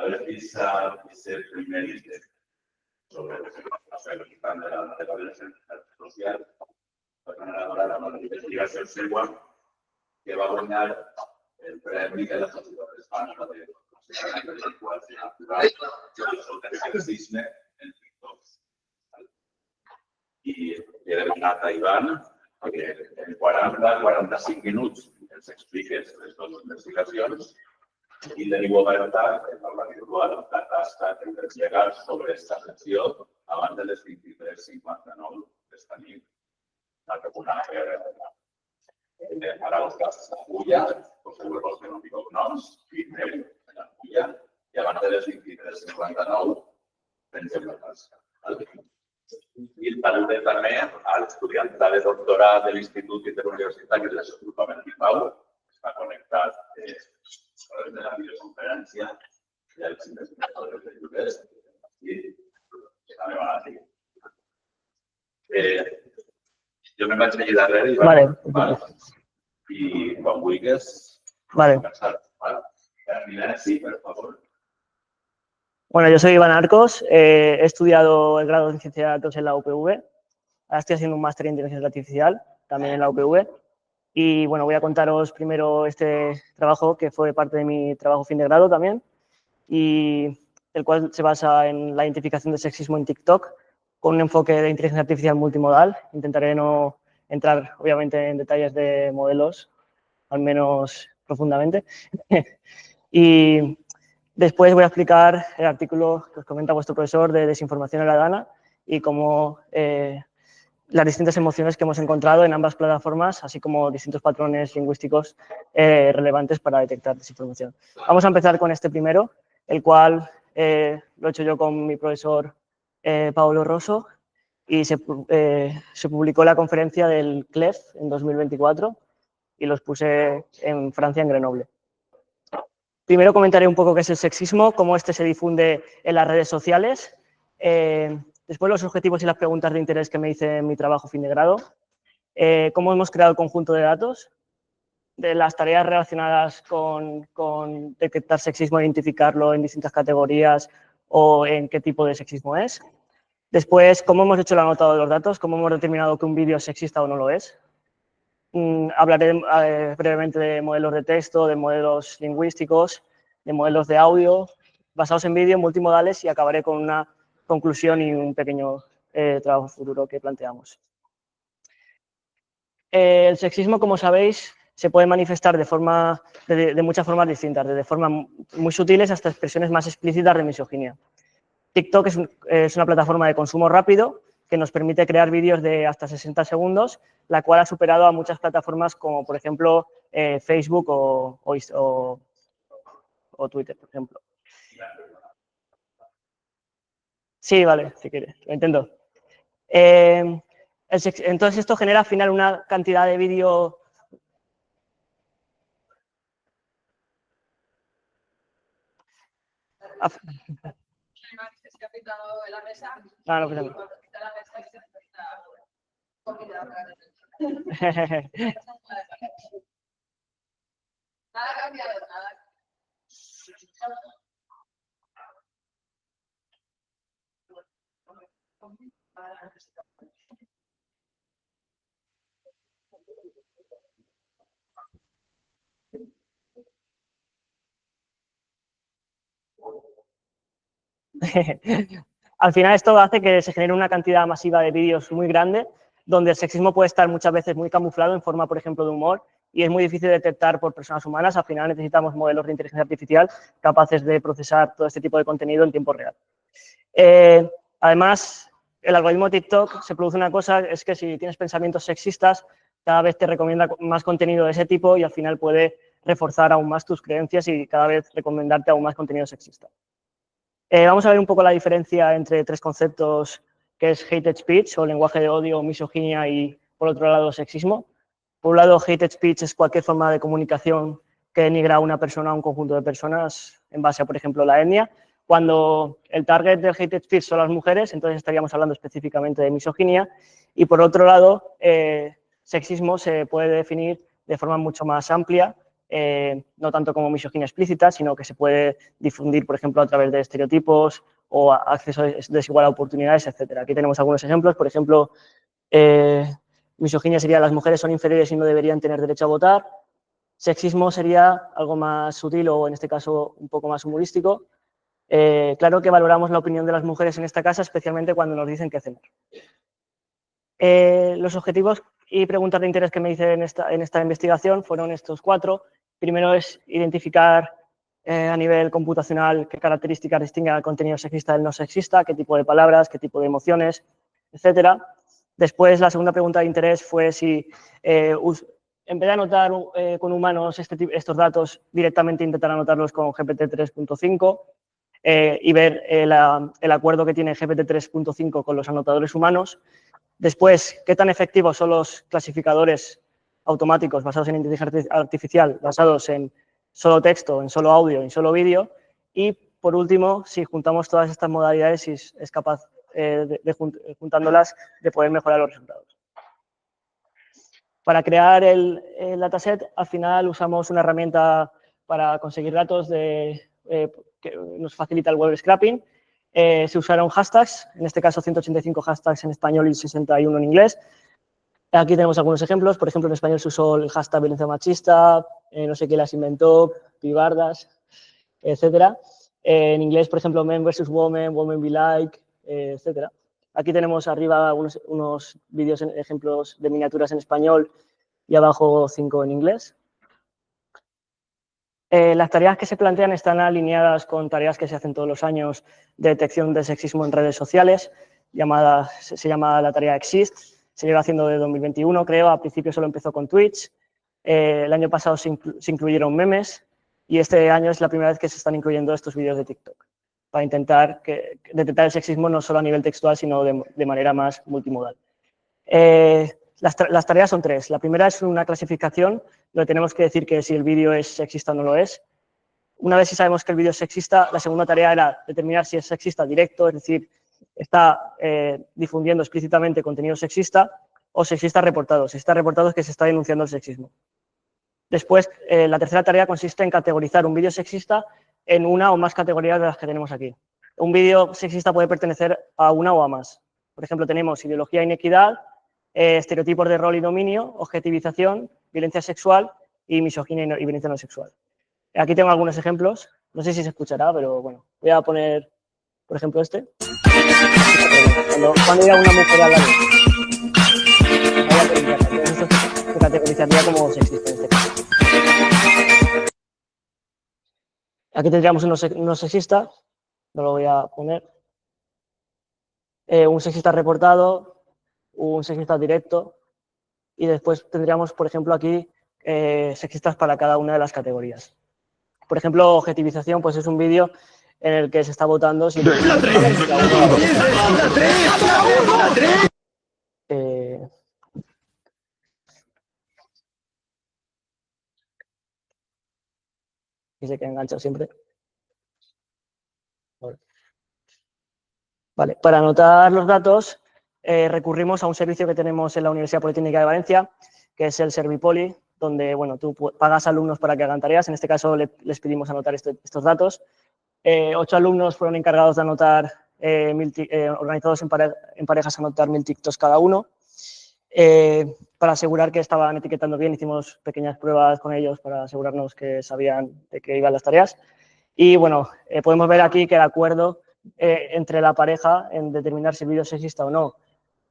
precisa ese primer ítem sobre el plan de la violencia social, la investigación SEGUA, que va a guanyar el premi de la Societat Espanyola de Lenguatge Natural sobre el sexisme en TikTok. I he demanat a Ivan que en 40-45 minuts ens expliques les dues investigacions i teniu oberta en l'aula virtual la tasca que ens llegar sobre aquesta sessió abans de les 23:59 d'esta nit. La que podrà fer ara els casos de fulla, poseu-vos que no dic noms, firmeu la fulla i abans de les 23:59 pensem la tasca. I també a l'estudiant de doctorat de l'Institut Interuniversitari de Desenvolupament d'IPAU, està connectat a través de la videoconferència i als investigadors de llibres i també van a seguir. Jo me'n vaig allí darrere i quan vulguis començar. Sí, per favor. Bueno, yo soy Iván Arcos, he estudiado el grado de Ciencia de Datos en la UPV, ahora estoy haciendo un máster en Inteligencia Artificial, también en la UPV, y bueno, voy a contaros primero este trabajo que fue parte de mi trabajo fin de grado también, y el cual se basa en la identificación del sexismo en TikTok, con un enfoque de inteligencia artificial multimodal. Intentaré no entrar, obviamente, en detalles de modelos, al menos profundamente, y después voy a explicar el artículo que os comenta vuestro profesor de desinformación en la DANA y cómo las distintas emociones que hemos encontrado en ambas plataformas, así como distintos patrones lingüísticos relevantes para detectar desinformación. Vamos a empezar con este primero, el cual lo he hecho yo con mi profesor Paolo Rosso y se publicó en la conferencia del CLEF en 2024 y los puse en Francia, en Grenoble. Primero comentaré un poco qué es el sexismo, cómo este se difunde en las redes sociales. Después los objetivos y las preguntas de interés que me hice en mi trabajo fin de grado. Cómo hemos creado el conjunto de datos. De las tareas relacionadas con detectar sexismo, identificarlo en distintas categorías o en qué tipo de sexismo es. Después, cómo hemos hecho el anotado de los datos, cómo hemos determinado que un vídeo es sexista o no lo es. Hablaré brevemente de modelos de texto, de modelos lingüísticos, de modelos de audio, basados en vídeo, multimodales, y acabaré con una conclusión y un pequeño trabajo futuro que planteamos. El sexismo, como sabéis, se puede manifestar de muchas formas distintas, desde formas muy sutiles hasta expresiones más explícitas de misoginia. TikTok es una plataforma de consumo rápido que nos permite crear vídeos de hasta 60 segundos, la cual ha superado a muchas plataformas como, por ejemplo, Facebook o Twitter, por ejemplo. Sí, vale, si quieres, lo intento. Entonces, esto genera al final una cantidad de vídeo... Ah, no, pues nada ha cambiado, nada. Al final esto hace que se genere una cantidad masiva de vídeos muy grande, donde el sexismo puede estar muchas veces muy camuflado en forma, por ejemplo, de humor, y es muy difícil de detectar por personas humanas. Al final necesitamos modelos de inteligencia artificial capaces de procesar todo este tipo de contenido en tiempo real. Además, el algoritmo de TikTok se produce una cosa, es que si tienes pensamientos sexistas, cada vez te recomienda más contenido de ese tipo y al final puede reforzar aún más tus creencias y cada vez recomendarte aún más contenido sexista. Vamos a ver un poco la diferencia entre tres conceptos, que es hate speech o lenguaje de odio, misoginia y, por otro lado, sexismo. Por un lado, hate speech es cualquier forma de comunicación que denigra a una persona o a un conjunto de personas en base a, por ejemplo, la etnia. Cuando el target del hate speech son las mujeres, entonces estaríamos hablando específicamente de misoginia. Y, por otro lado, sexismo se puede definir de forma mucho más amplia no tanto como misoginia explícita, sino que se puede difundir, por ejemplo, a través de estereotipos o acceso desigual a oportunidades, etc. Aquí tenemos algunos ejemplos. Por ejemplo, misoginia sería las mujeres son inferiores y no deberían tener derecho a votar. Sexismo sería algo más sutil o, en este caso, un poco más humorístico. Claro que valoramos la opinión de las mujeres en esta casa, especialmente cuando nos dicen qué cenar. Los objetivos y preguntas de interés que me hice en esta investigación fueron estos 4. Primero es identificar a nivel computacional qué características distinguen al contenido sexista del no sexista, qué tipo de palabras, qué tipo de emociones, etc. Después, la segunda pregunta de interés fue si, en vez de anotar con humanos estos datos, directamente intentar anotarlos con GPT 3.5 y ver el acuerdo que tiene GPT 3.5 con los anotadores humanos. Después, qué tan efectivos son los clasificadores automáticos basados en inteligencia artificial, basados en solo texto, en solo audio, en solo vídeo. Y, por último, si juntamos todas estas modalidades, si es capaz, juntándolas, de poder mejorar los resultados. Para crear el dataset, al final usamos una herramienta para conseguir datos que nos facilita el web scraping. Se usaron hashtags, en este caso 185 hashtags en español y 61 en inglés. Aquí tenemos algunos ejemplos. Por ejemplo, en español se usó el hashtag violencia machista, no sé qué las inventó, pibardas, etc. En inglés, por ejemplo, men versus women, women be like, etc. Aquí tenemos arriba unos vídeos, ejemplos de miniaturas en español y abajo 5 en inglés. Las tareas que se plantean están alineadas con tareas que se hacen todos los años de detección de sexismo en redes sociales, se llama la tarea EXIST, se lleva haciendo de 2021, creo, al principio solo empezó con Twitch, el año pasado se incluyeron memes y este año es la primera vez que se están incluyendo estos vídeos de TikTok para intentar detectar el sexismo no solo a nivel textual, sino de manera más multimodal. Las tareas son 3. La primera es una clasificación donde tenemos que decir que si el vídeo es sexista o no lo es. Una vez si sabemos que el vídeo es sexista, la segunda tarea era determinar si es sexista directo, es decir, está difundiendo explícitamente contenido sexista o sexista reportado. Sexista reportado es que se está denunciando el sexismo. Después, la tercera tarea consiste en categorizar un vídeo sexista en una o más categorías de las que tenemos aquí. Un vídeo sexista puede pertenecer a una o a más. Por ejemplo, tenemos ideología e inequidad, estereotipos de rol y dominio, objetivización, violencia sexual y misoginia y violencia no sexual. Aquí tengo algunos ejemplos, no sé si se escuchará, pero bueno, voy a poner, por ejemplo, este. Cuando llega una mujer a la luz, esto se categorizaría como sexista en este caso. Aquí tendríamos uno sexista, no lo voy a poner. Un sexista reportado, un sexista directo y después tendríamos, por ejemplo, aquí sexistas para cada una de las categorías. Por ejemplo, objetivización, pues es un vídeo en el que se está votando si... ¡La 3! Y se queda enganchado siempre. Vale, para anotar los datos recurrimos a un servicio que tenemos en la Universidad Politécnica de Valencia, que es el Servipoli, donde bueno, tú pagas alumnos para que hagan tareas. En este caso les pedimos anotar estos datos. 8 alumnos fueron encargados de anotar, organizados en parejas, anotar 1000 TikToks cada uno. Para asegurar que estaban etiquetando bien, hicimos pequeñas pruebas con ellos para asegurarnos que sabían de qué iban las tareas. Y bueno, podemos ver aquí que el acuerdo entre la pareja en determinar si el vídeo es sexista o no,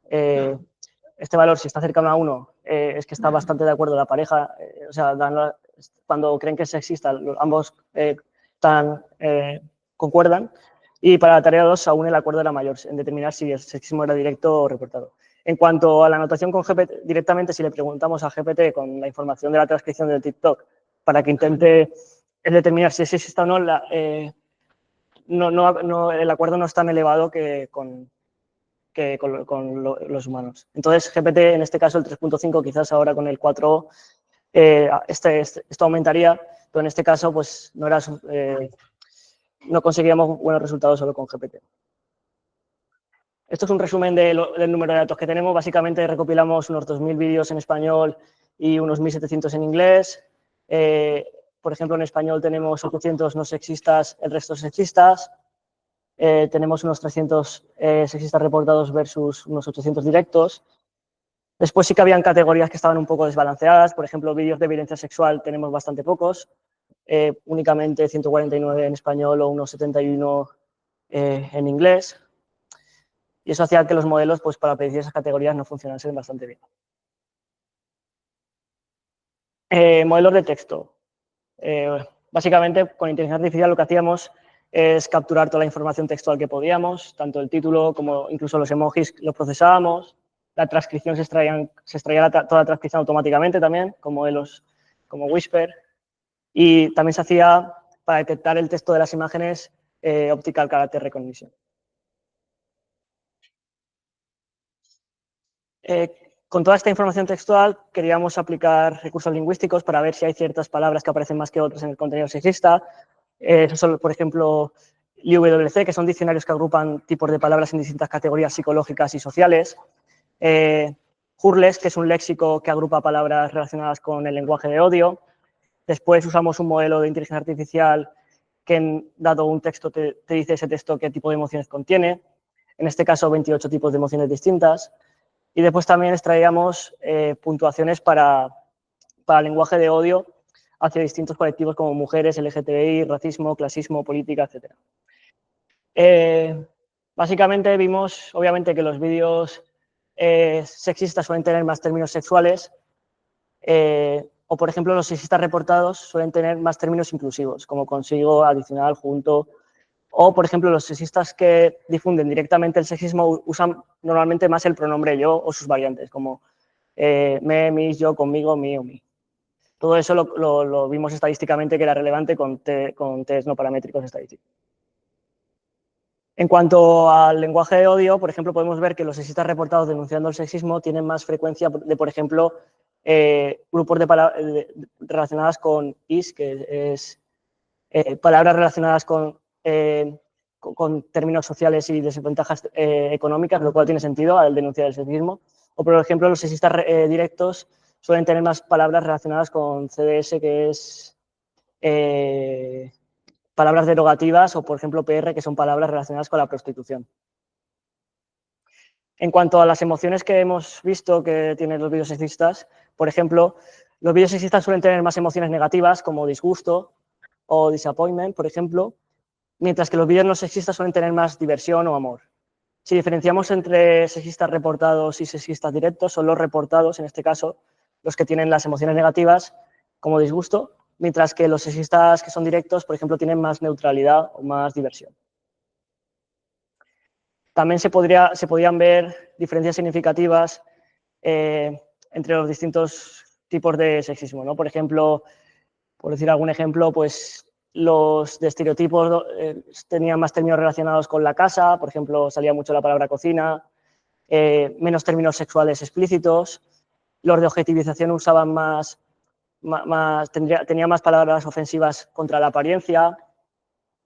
este valor, si está cercano a 1, es que está bastante de acuerdo la pareja, o sea, cuando creen que es sexista, ambos concuerdan. Y para la tarea 2, aún el acuerdo era mayor, en determinar si el sexismo era directo o reportado. En cuanto a la anotación con GPT, directamente si le preguntamos a GPT con la información de la transcripción del TikTok para que intente determinar si es sexista o no, el acuerdo no es tan elevado que con los humanos. Entonces, GPT, en este caso el 3.5, quizás ahora con el 4, esto aumentaría, pero en este caso pues no conseguíamos buenos resultados solo con GPT. Esto es un resumen del número de datos que tenemos. Básicamente recopilamos unos 2000 vídeos en español y unos 1700 en inglés. Por ejemplo, en español tenemos 800 no sexistas, el resto sexistas. Tenemos unos 300 sexistas reportados versus unos 800 directos. Después sí que habían categorías que estaban un poco desbalanceadas. Por ejemplo, vídeos de violencia sexual tenemos bastante pocos. Únicamente 149 en español o unos 71 en inglés. Y eso hacía que los modelos, pues, para predecir esas categorías no funcionasen bastante bien. Modelos de texto. Básicamente, con inteligencia artificial lo que hacíamos es capturar toda la información textual que podíamos, tanto el título como incluso los emojis los procesábamos. La transcripción se extraía toda la transcripción automáticamente también, con modelos como Whisper. Y también se hacía, para detectar el texto de las imágenes, Optical Character Recognition. Con toda esta información textual queríamos aplicar recursos lingüísticos para ver si hay ciertas palabras que aparecen más que otras en el contenido sexista. Esos son, por ejemplo, LIWC, que son diccionarios que agrupan tipos de palabras en distintas categorías psicológicas y sociales. Hurles, que es un léxico que agrupa palabras relacionadas con el lenguaje de odio. Después usamos un modelo de inteligencia artificial que, dado un texto, te dice ese texto qué tipo de emociones contiene. En este caso, 28 tipos de emociones distintas. Y después también extraíamos puntuaciones para el lenguaje de odio hacia distintos colectivos como mujeres, LGTBI, racismo, clasismo, política, etc. Básicamente vimos, obviamente, que los vídeos sexistas suelen tener más términos sexuales o, por ejemplo, los sexistas reportados suelen tener más términos inclusivos, como consigo, adicional, junto. O, por ejemplo, los sexistas que difunden directamente el sexismo usan normalmente más el pronombre yo o sus variantes, como me, mis, yo, conmigo, mí o mí. Todo eso lo vimos estadísticamente que era relevante con test no paramétricos estadísticos. En cuanto al lenguaje de odio, por ejemplo, podemos ver que los sexistas reportados denunciando el sexismo tienen más frecuencia de, por ejemplo, grupos relacionadas con is, que es palabras relacionadas con términos sociales y desventajas económicas, lo cual tiene sentido al denunciar el sexismo. O, por ejemplo, los sexistas directos suelen tener más palabras relacionadas con CDS, que es palabras derogativas, o, por ejemplo, PR, que son palabras relacionadas con la prostitución. En cuanto a las emociones que hemos visto que tienen los vídeos sexistas, por ejemplo, los vídeos sexistas suelen tener más emociones negativas, como disgusto o disappointment, por ejemplo, mientras que los vídeos no sexistas suelen tener más diversión o amor. Si diferenciamos entre sexistas reportados y sexistas directos, son los reportados, en este caso, los que tienen las emociones negativas, como disgusto, mientras que los sexistas que son directos, por ejemplo, tienen más neutralidad o más diversión. También se podían ver diferencias significativas entre los distintos tipos de sexismo, ¿no? Por ejemplo, por decir algún ejemplo, pues los de estereotipos tenían más términos relacionados con la casa, por ejemplo, salía mucho la palabra cocina, menos términos sexuales explícitos. Los de objetivización usaban tenían más palabras ofensivas contra la apariencia.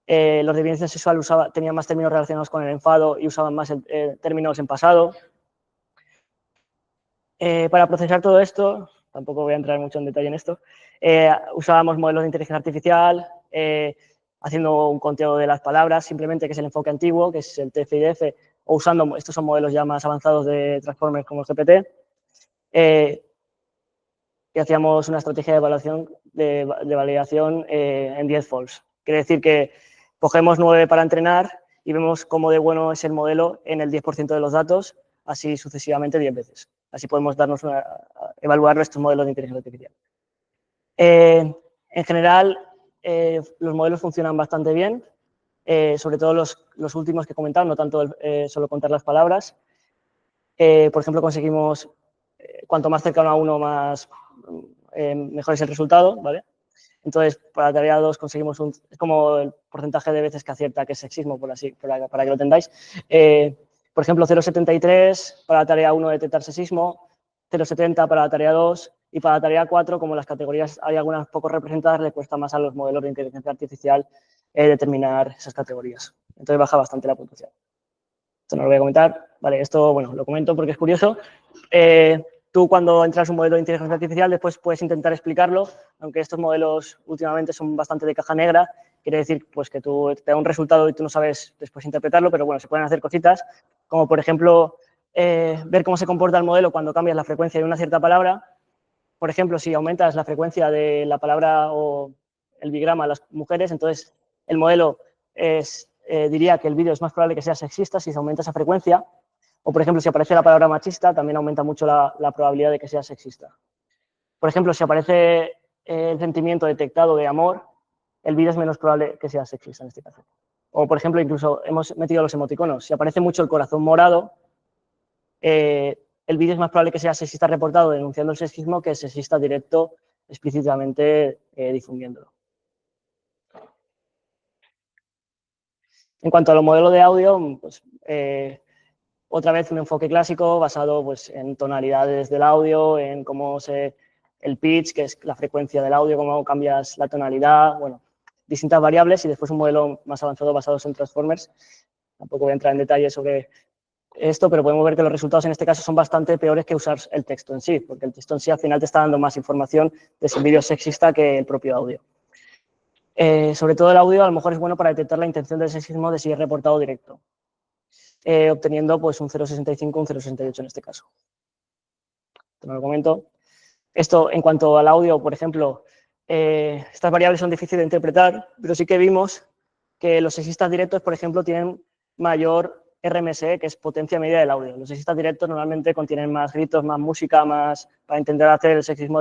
Los de violencia sexual tenían más términos relacionados con el enfado y usaban más términos en pasado. Para procesar todo esto, tampoco voy a entrar mucho en detalle en esto, usábamos modelos de inteligencia artificial, haciendo un conteo de las palabras, simplemente, que es el enfoque antiguo, que es el TF-IDF, o usando, estos son modelos ya más avanzados de transformers como GPT, y hacíamos una estrategia de evaluación, de validación en 10 false. Quiere decir que cogemos 9 para entrenar y vemos cómo de bueno es el modelo en el 10% de los datos, así sucesivamente 10 veces. Así podemos evaluar nuestros modelos de inteligencia artificial. En general, los modelos funcionan bastante bien, sobre todo los últimos que he comentado, no tanto solo contar las palabras. Por ejemplo, conseguimos, cuanto más cercano a uno, mejor es el resultado, ¿vale? Entonces, para la tarea 2 conseguimos es como el porcentaje de veces que acierta que es sexismo, para que lo entendáis. Por ejemplo, 0,73 para la tarea 1 detectar sexismo, 0,70 para la tarea 2 y para la tarea 4, como las categorías hay algunas poco representadas, le cuesta más a los modelos de inteligencia artificial determinar esas categorías. Entonces baja bastante la puntuación. Esto no lo voy a comentar. Vale, esto, bueno, lo comento porque es curioso. tú cuando entras un modelo de inteligencia artificial después puedes intentar explicarlo, aunque estos modelos últimamente son bastante de caja negra, quiere decir pues, que tú te da un resultado y tú no sabes después interpretarlo, pero bueno, se pueden hacer cositas, como por ejemplo ver cómo se comporta el modelo cuando cambias la frecuencia de una cierta palabra. Por ejemplo, si aumentas la frecuencia de la palabra o el bigrama a las mujeres, entonces el modelo diría que el vídeo es más probable que sea sexista si se aumenta esa frecuencia. O, por ejemplo, si aparece la palabra machista, también aumenta mucho la probabilidad de que sea sexista. Por ejemplo, si aparece el sentimiento detectado de amor, el vídeo es menos probable que sea sexista en este caso. O, por ejemplo, incluso hemos metido los emoticonos. Si aparece mucho el corazón morado, el vídeo es más probable que sea sexista reportado denunciando el sexismo que sexista directo explícitamente difundiéndolo. En cuanto a los modelos de audio, pues, otra vez un enfoque clásico basado pues, en tonalidades del audio, en cómo el pitch, que es la frecuencia del audio, cómo cambias la tonalidad, bueno, distintas variables y después un modelo más avanzado basado en transformers. Tampoco voy a entrar en detalle sobre esto, pero podemos ver que los resultados en este caso son bastante peores que usar el texto en sí, porque el texto en sí al final te está dando más información de si el vídeo es sexista que el propio audio. Sobre todo el audio a lo mejor es bueno para detectar la intención del sexismo de si es reportado directo, obteniendo pues un 0,65, un 0,68 en este caso. Te lo comento. Esto en cuanto al audio, por ejemplo, estas variables son difíciles de interpretar, pero sí que vimos que los sexistas directos, por ejemplo, tienen mayor RMSE, que es potencia media del audio. Los sexistas directos normalmente contienen más gritos, más música, más para intentar hacer el sexismo,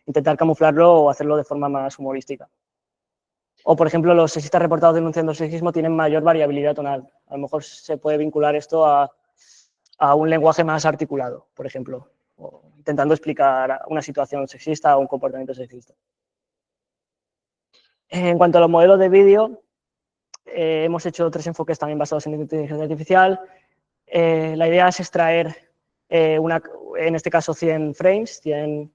intentar camuflarlo o hacerlo de forma más humorística. O, por ejemplo, los sexistas reportados denunciando el sexismo tienen mayor variabilidad tonal. A lo mejor se puede vincular esto a un lenguaje más articulado, por ejemplo, o intentando explicar una situación sexista o un comportamiento sexista. En cuanto a los modelos de vídeo, hemos hecho 3 enfoques también basados en inteligencia artificial. La idea es extraer, en este caso, 100 frames, 100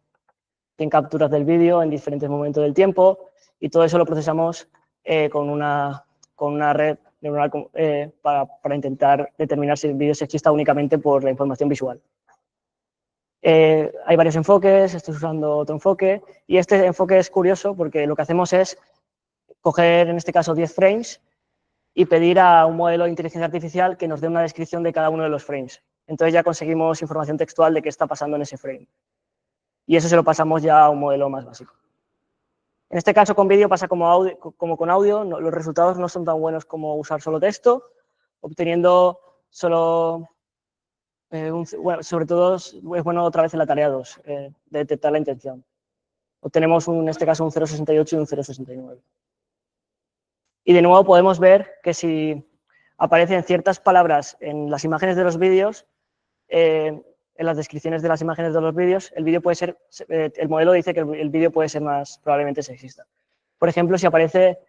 capturas del vídeo en diferentes momentos del tiempo, y todo eso lo procesamos con una red neuronal para intentar determinar si el vídeo es sexista únicamente por la información visual. Hay varios enfoques, estoy usando otro enfoque, y este enfoque es curioso porque lo que hacemos es coger, en este caso, 10 frames y pedir a un modelo de inteligencia artificial que nos dé una descripción de cada uno de los frames. Entonces ya conseguimos información textual de qué está pasando en ese frame. Y eso se lo pasamos ya a un modelo más básico. En este caso con vídeo pasa como con audio, los resultados no son tan buenos como usar solo texto, obteniendo solo, bueno, sobre todo es bueno otra vez en la tarea 2, de detectar la intención. Obtenemos en este caso un 0,68 y un 0,69. Y de nuevo podemos ver que si aparecen ciertas palabras en las imágenes de los vídeos, en las descripciones de las imágenes de los vídeos, el modelo dice que el vídeo puede ser más probablemente sexista. Por ejemplo, si aparece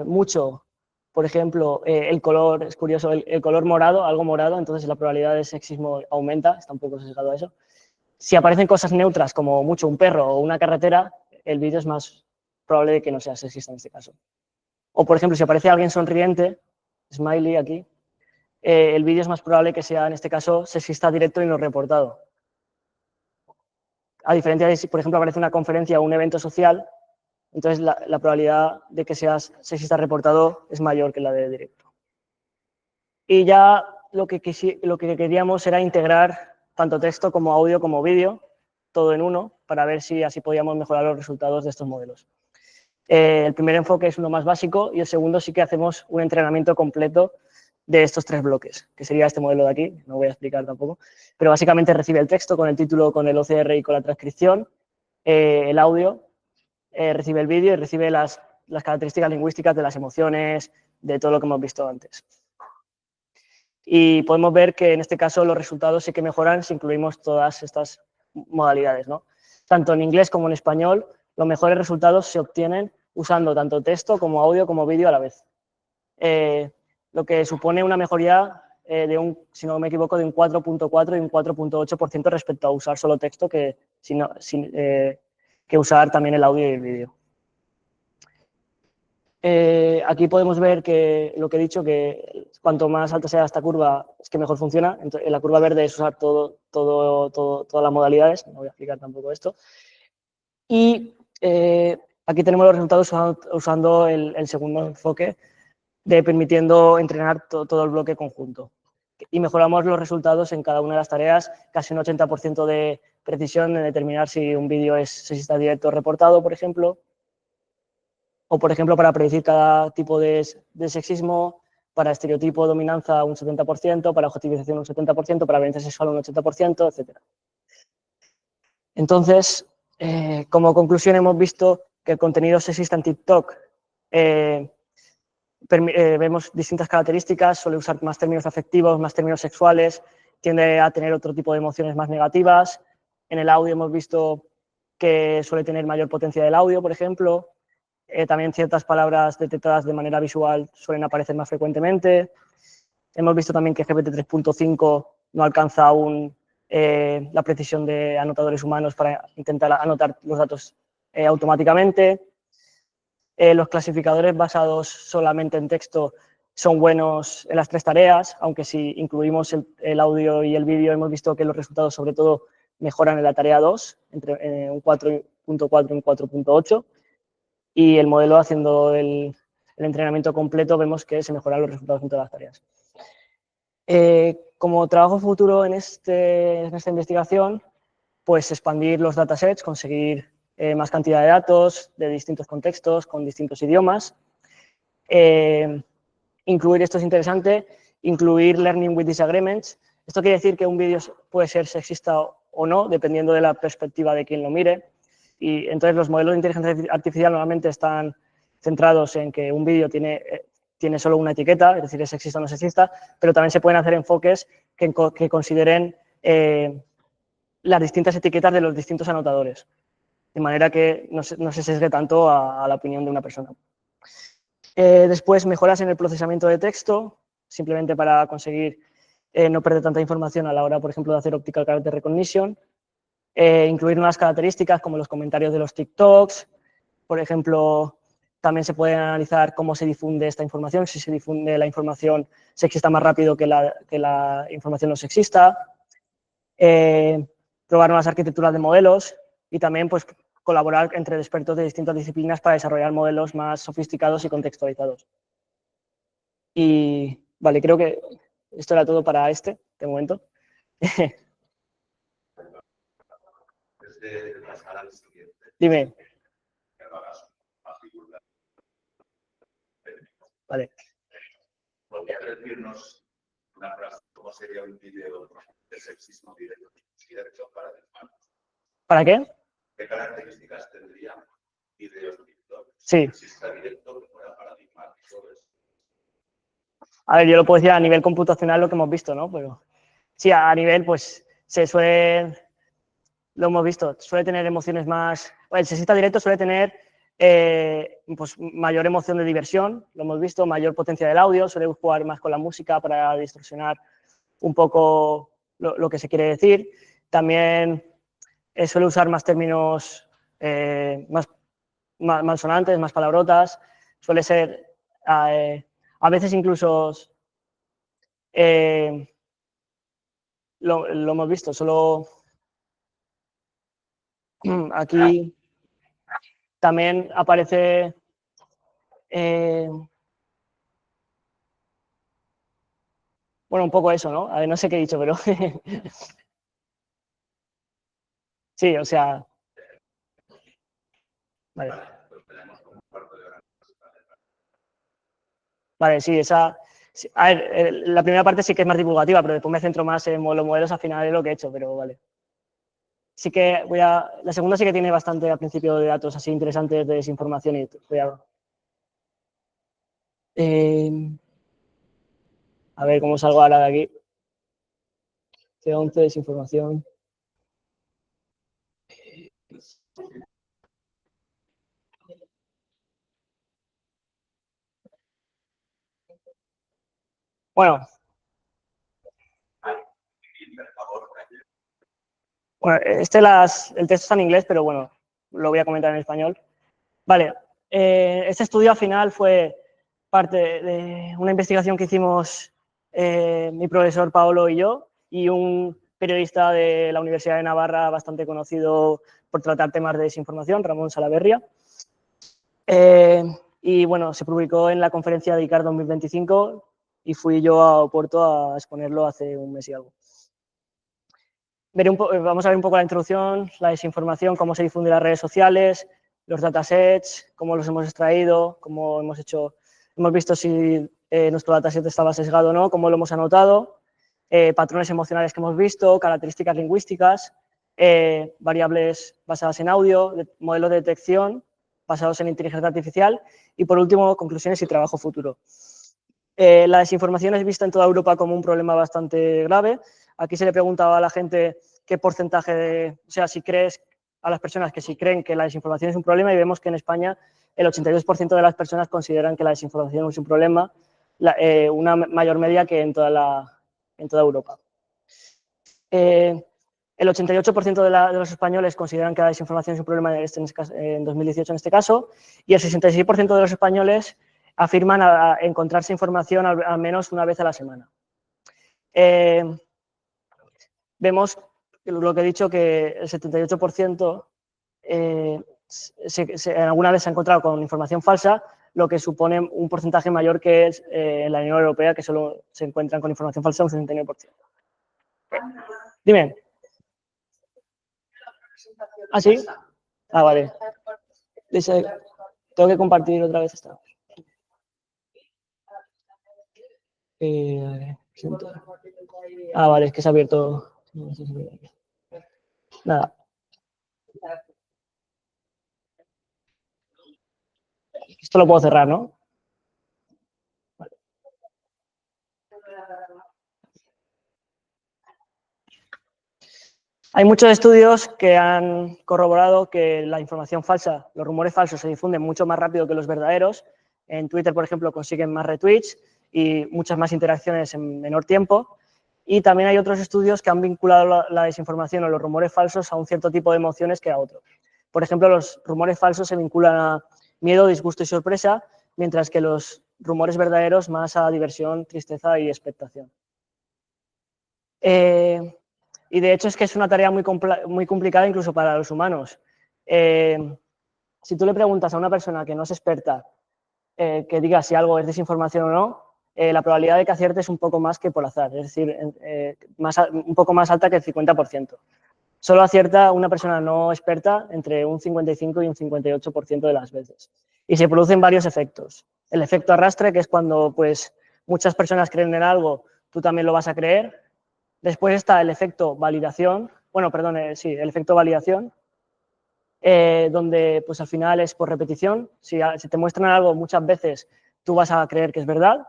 mucho, por ejemplo, el color, es curioso, el color morado, algo morado, entonces la probabilidad de sexismo aumenta, está un poco sesgado a eso. Si aparecen cosas neutras como mucho un perro o una carretera, el vídeo es más probable de que no sea sexista en este caso. O, por ejemplo, si aparece alguien sonriente, smiley aquí, el vídeo es más probable que sea, en este caso, sexista directo y no reportado. A diferencia de si, por ejemplo, aparece una conferencia o un evento social, entonces la probabilidad de que sea sexista reportado es mayor que la de directo. Y ya lo que queríamos era integrar tanto texto como audio como vídeo, todo en uno, para ver si así podíamos mejorar los resultados de estos modelos. El primer enfoque es uno más básico y el segundo sí que hacemos un entrenamiento completo de estos 3 bloques, que sería este modelo de aquí, no voy a explicar tampoco, pero básicamente recibe el texto con el título, con el OCR y con la transcripción, el audio, recibe el vídeo y recibe las características lingüísticas de las emociones, de todo lo que hemos visto antes. Y podemos ver que en este caso los resultados sí que mejoran si incluimos todas estas modalidades, ¿no? Tanto en inglés como en español, los mejores resultados se obtienen usando tanto texto como audio como vídeo a la vez. Lo que supone una mejoría si no me equivoco, de un 4.4 y un 4.8% respecto a usar solo texto que usar también el audio y el vídeo. Aquí podemos ver que lo que he dicho, que cuanto más alta sea esta curva, es que mejor funciona. Entonces, en la curva verde es usar todas las modalidades, no voy a explicar tampoco esto. Y aquí tenemos los resultados usando el segundo enfoque, de permitiendo entrenar todo el bloque conjunto. Y mejoramos los resultados en cada una de las tareas, casi un 80% de precisión en determinar si un vídeo es sexista directo reportado, por ejemplo, o, por ejemplo, para predecir cada tipo de sexismo, para estereotipo, dominanza un 70%, para objetivización un 70%, para violencia sexual un 80%, etc. Entonces, como conclusión, hemos visto que el contenido sexista en TikTok vemos distintas características, suele usar más términos afectivos, más términos sexuales, tiende a tener otro tipo de emociones más negativas. En el audio hemos visto que suele tener mayor potencia del audio, por ejemplo. También ciertas palabras detectadas de manera visual suelen aparecer más frecuentemente. Hemos visto también que GPT 3.5 no alcanza aún la precisión de anotadores humanos para intentar anotar los datos automáticamente. Los clasificadores basados solamente en texto son buenos en las 3 tareas, aunque si incluimos el audio y el vídeo hemos visto que los resultados sobre todo mejoran en la tarea 2, entre un 4.4 y un 4.8, y el modelo haciendo el entrenamiento completo vemos que se mejoran los resultados en todas las tareas. Como trabajo futuro en esta investigación, pues expandir los datasets, conseguir más cantidad de datos de distintos contextos, con distintos idiomas. Incluir, esto es interesante, incluir learning with disagreements. Esto quiere decir que un vídeo puede ser sexista o no, dependiendo de la perspectiva de quien lo mire. Y entonces los modelos de inteligencia artificial normalmente están centrados en que un vídeo tiene solo una etiqueta, es decir, es sexista o no sexista, pero también se pueden hacer enfoques que consideren las distintas etiquetas de los distintos anotadores, de manera que no se sesgue tanto a la opinión de una persona. Después, mejoras en el procesamiento de texto, simplemente para conseguir no perder tanta información a la hora, por ejemplo, de hacer optical character recognition. Incluir nuevas características como los comentarios de los TikToks. Por ejemplo, también se puede analizar cómo se difunde esta información, si se difunde la información sexista más rápido que la información no sexista. Probar nuevas arquitecturas de modelos y también pues, colaborar entre expertos de distintas disciplinas para desarrollar modelos más sofisticados y contextualizados. Y vale, creo que esto era todo para de momento. Dime. Vale. ¿Podrías decirnos una frase, cómo sería un vídeo de sexismo directo para TikTok? ¿Para qué? ¿Qué características tendría vídeos de TikTok? Sí. Sexista directo que fuera paradigmático. A ver, yo lo puedo decir a nivel computacional lo que hemos visto, ¿no? Pero sí, a nivel, pues, lo hemos visto, suele tener emociones más... El sexista directo suele tener pues, mayor emoción de diversión, lo hemos visto, mayor potencia del audio, suele jugar más con la música para distorsionar un poco lo que se quiere decir. También suele usar más términos más malsonantes, más palabrotas, suele ser a veces incluso lo hemos visto, solo aquí también aparece bueno, un poco eso, ¿no? A ver, no sé qué he dicho, pero sí, o sea, vale. Vale, sí, esa... A ver, la primera parte sí que es más divulgativa, pero después me centro más en los modelos al final de lo que he hecho, pero vale. Sí que la segunda sí que tiene bastante al principio de datos así interesantes de desinformación y voy a ver cómo salgo ahora de aquí. C11, desinformación. Bueno, el texto está en inglés, pero bueno, lo voy a comentar en español. Vale, este estudio al final fue parte de una investigación que hicimos mi profesor Paolo y yo, y un periodista de la Universidad de Navarra bastante conocido por tratar temas de desinformación, Ramón Salaverria. Y bueno, se publicó en la conferencia de ICAR 2025 y fui yo a Oporto a exponerlo hace un mes y algo. Vamos a ver un poco la introducción, la desinformación, cómo se difunde en las redes sociales, los datasets, cómo los hemos extraído, cómo hemos visto si nuestro dataset estaba sesgado o no, cómo lo hemos anotado, patrones emocionales que hemos visto, características lingüísticas, variables basadas en audio, modelos de detección basados en inteligencia artificial y, por último, conclusiones y trabajo futuro. La desinformación es vista en toda Europa como un problema bastante grave. Aquí se le preguntaba a la gente qué porcentaje o sea, si crees a las personas que si creen que la desinformación es un problema, y vemos que en España el 82% de las personas consideran que la desinformación es un problema, una mayor media que en toda Europa. El 88% de los españoles consideran que la desinformación es un problema en 2018 en este caso, y el 66% de los españoles afirman encontrarse información al menos una vez a la semana. Vemos lo que he dicho, que el 78% alguna vez se ha encontrado con información falsa, lo que supone un porcentaje mayor que es en la Unión Europea, que solo se encuentran con información falsa un 69%. Dime. ¿Ah, sí? Ah, vale. Dice, tengo que compartir otra vez esta. Ah, vale, es que se ha abierto. Nada. Esto lo puedo cerrar, ¿no? Vale. Hay muchos estudios que han corroborado que la información falsa, los rumores falsos se difunden mucho más rápido que los verdaderos. En Twitter, por ejemplo, consiguen más retweets y muchas más interacciones en menor tiempo. Y también hay otros estudios que han vinculado la desinformación o los rumores falsos a un cierto tipo de emociones que a otro. Por ejemplo, los rumores falsos se vinculan a miedo, disgusto y sorpresa, mientras que los rumores verdaderos más a diversión, tristeza y expectación. Y de hecho es que es una tarea muy complicada incluso para los humanos. Si tú le preguntas a una persona que no es experta que diga si algo es desinformación o no, la probabilidad de que acierte es un poco más que por azar, es decir, un poco más alta que el 50%. Solo acierta una persona no experta entre un 55 y un 58% de las veces. Y se producen varios efectos. El efecto arrastre, que es cuando pues, muchas personas creen en algo, tú también lo vas a creer. Después está el efecto validación, el efecto validación, donde pues al final es por repetición. Si te muestran algo muchas veces, tú vas a creer que es verdad.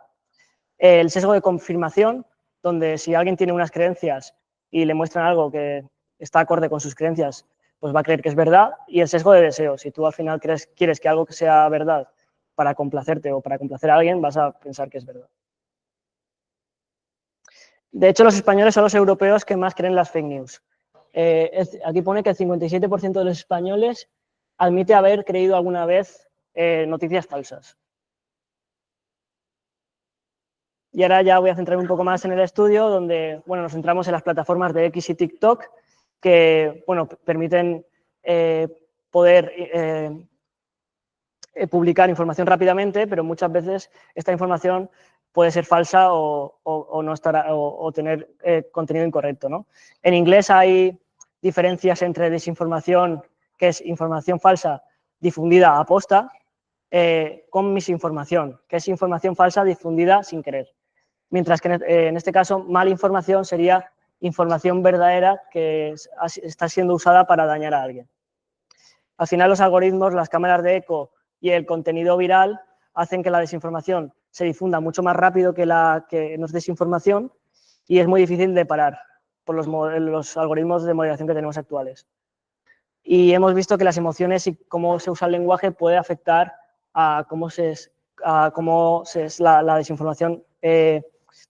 El sesgo de confirmación, donde si alguien tiene unas creencias y le muestran algo que está acorde con sus creencias, pues va a creer que es verdad. Y el sesgo de deseo, si tú al final quieres que algo que sea verdad para complacerte o para complacer a alguien, vas a pensar que es verdad. De hecho, los españoles son los europeos que más creen las fake news. Aquí pone que el 57% de los españoles admite haber creído alguna vez noticias falsas. Y ahora ya voy a centrarme un poco más en el estudio, donde nos centramos en las plataformas de X y TikTok, que permiten poder publicar información rápidamente, pero muchas veces esta información puede ser falsa o no estar, o tener contenido incorrecto, ¿no? En inglés hay diferencias entre desinformación, que es información falsa difundida a posta, con misinformación, que es información falsa difundida sin querer. Mientras que en este caso, malinformación sería información verdadera que está siendo usada para dañar a alguien. Al final, los algoritmos, las cámaras de eco y el contenido viral hacen que la desinformación se difunda mucho más rápido que no es desinformación, y es muy difícil de parar por los algoritmos de moderación que tenemos actuales. Y hemos visto que las emociones y cómo se usa el lenguaje puede afectar a cómo la desinformación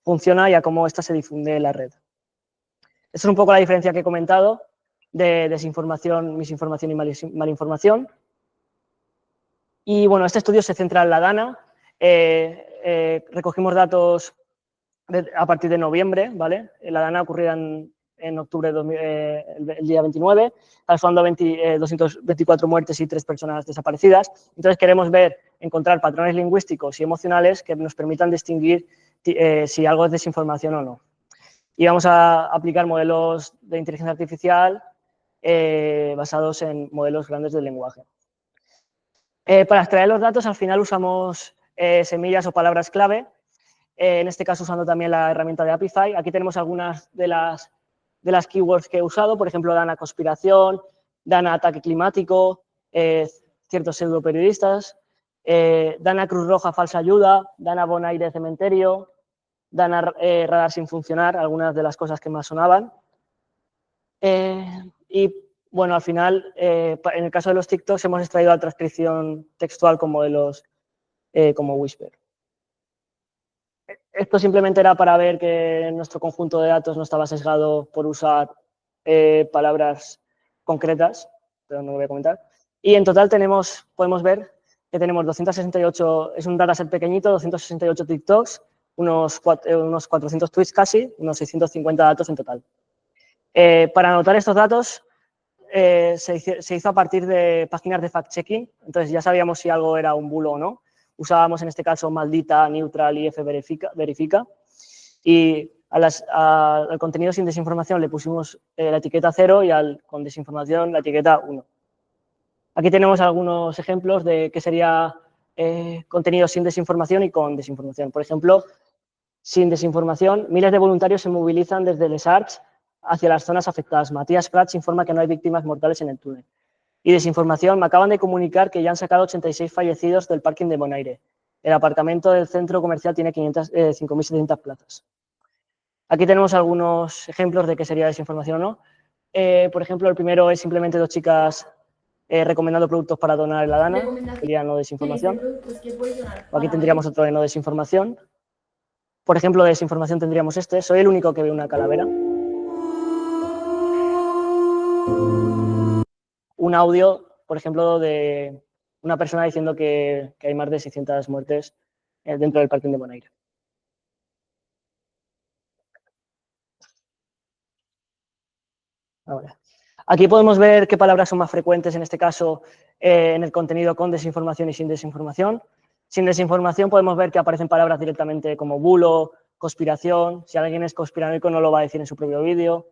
funciona y a cómo esta se difunde en la red. Esta es un poco la diferencia que he comentado de desinformación, misinformación y malinformación. Y bueno, este estudio se centra en la DANA. Recogimos datos a partir de noviembre, ¿vale? La DANA ocurrida en octubre de el día 29, causando 224 muertes y 3 personas desaparecidas. Entonces, queremos encontrar patrones lingüísticos y emocionales que nos permitan distinguir si algo es desinformación o no. Y vamos a aplicar modelos de inteligencia artificial basados en modelos grandes del lenguaje. Para extraer los datos, al final usamos semillas o palabras clave, en este caso usando también la herramienta de Apify. Aquí tenemos algunas de las keywords que he usado, por ejemplo, Dana conspiración, Dana ataque climático, ciertos pseudoperiodistas, Dana Cruz Roja falsa ayuda, Dana Bonaire cementerio, Dana radar sin funcionar, algunas de las cosas que más sonaban. Y bueno, al final, en el caso de los TikToks hemos extraído la transcripción textual con modelos como Whisper. Esto simplemente era para ver que nuestro conjunto de datos no estaba sesgado por usar palabras concretas, pero no lo voy a comentar. Y en total podemos ver que tenemos 268, es un dataset pequeñito, 268 TikToks, unos 400 tweets casi, unos 650 datos en total. Para anotar estos datos se hizo a partir de páginas de fact-checking, entonces ya sabíamos si algo era un bulo o no. Usábamos en este caso Maldita, Neutral, IF Verifica. Y al contenido sin desinformación le pusimos la etiqueta 0 y con desinformación la etiqueta 1. Aquí tenemos algunos ejemplos de qué sería contenido sin desinformación y con desinformación. Por ejemplo, sin desinformación, miles de voluntarios se movilizan desde Les Arcs hacia las zonas afectadas. Matías Prats informa que no hay víctimas mortales en el túnel. Y desinformación, me acaban de comunicar que ya han sacado 86 fallecidos del parking de Bonaire. El aparcamiento del centro comercial tiene 5.700 plazas. Aquí tenemos algunos ejemplos de qué sería desinformación o no. Por ejemplo, el primero es simplemente 2 chicas recomendando productos para donar en la DANA, sería no desinformación. Aquí tendríamos otro de no desinformación. Por ejemplo, de desinformación tendríamos este. Soy el único que ve una calavera. Un audio, por ejemplo, de una persona diciendo que hay más de 600 muertes dentro del parking de Bonaire. Ahora, aquí podemos ver qué palabras son más frecuentes, en este caso, en el contenido con desinformación y sin desinformación. Sin desinformación podemos ver que aparecen palabras directamente como bulo, conspiración. Si alguien es conspiranoico no lo va a decir en su propio vídeo.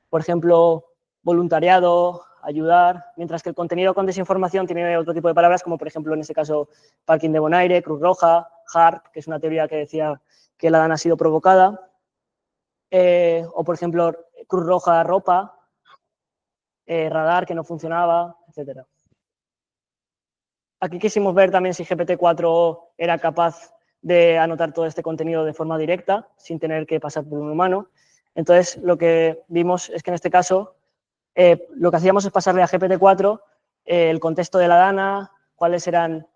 Por ejemplo, voluntariado, ayudar, mientras que el contenido con desinformación tiene otro tipo de palabras, como por ejemplo en este caso Parking de Bonaire, Cruz Roja, HARP, que es una teoría que decía que la DANA ha sido provocada, o por ejemplo Cruz Roja, ropa, radar que no funcionaba, etc. Aquí quisimos ver también si GPT-4 era capaz de anotar todo este contenido de forma directa, sin tener que pasar por un humano. Entonces, lo que vimos es que en este caso lo que hacíamos es pasarle a GPT-4 el contexto de la DANA, cuáles eran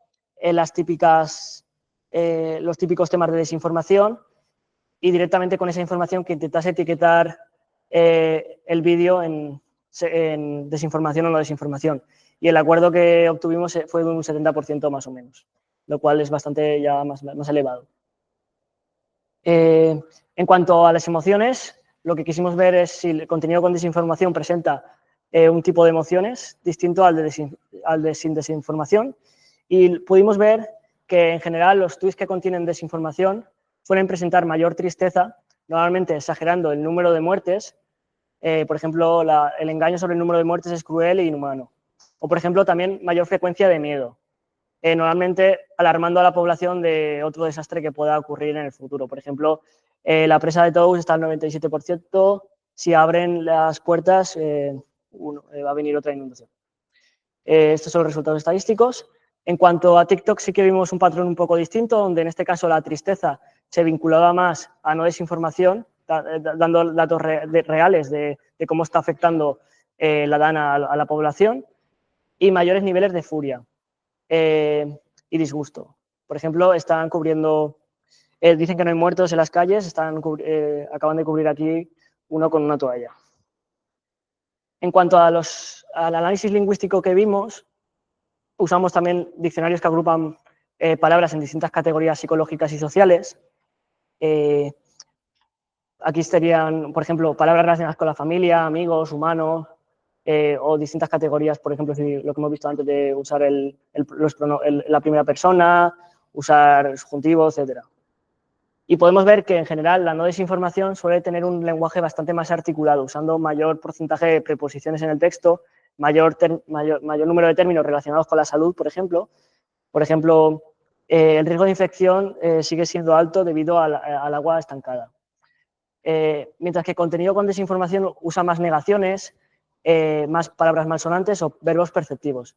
los típicos temas de desinformación y directamente con esa información que intentase etiquetar el vídeo en desinformación o no desinformación. Y el acuerdo que obtuvimos fue de un 70% más o menos, lo cual es bastante ya más elevado. En cuanto a las emociones, lo que quisimos ver es si el contenido con desinformación presenta un tipo de emociones distinto al de sin desinformación, y pudimos ver que en general los tweets que contienen desinformación suelen presentar mayor tristeza, normalmente exagerando el número de muertes. Por ejemplo, el engaño sobre el número de muertes es cruel e inhumano. O, por ejemplo, también mayor frecuencia de miedo, normalmente alarmando a la población de otro desastre que pueda ocurrir en el futuro. Por ejemplo, la presa de Tous está al 97%, si abren las puertas va a venir otra inundación. Estos son los resultados estadísticos. En cuanto a TikTok, sí que vimos un patrón un poco distinto, donde en este caso la tristeza se vinculaba más a no desinformación, dando datos reales de cómo está afectando la DANA a la población, y mayores niveles de furia y disgusto. Por ejemplo, están cubriendo, dicen que no hay muertos en las calles, acaban de cubrir aquí uno con una toalla. En cuanto al análisis lingüístico que vimos, usamos también diccionarios que agrupan palabras en distintas categorías psicológicas y sociales. Aquí serían, por ejemplo, palabras relacionadas con la familia, amigos, humanos, o distintas categorías, por ejemplo, si lo que hemos visto antes de usar la primera persona, usar subjuntivos, etc. Y podemos ver que, en general, la no desinformación suele tener un lenguaje bastante más articulado, usando mayor porcentaje de preposiciones en el texto, mayor número de términos relacionados con la salud, por ejemplo. Por ejemplo, el riesgo de infección sigue siendo alto debido al agua estancada. Mientras que contenido con desinformación usa más negaciones, más palabras malsonantes o verbos perceptivos.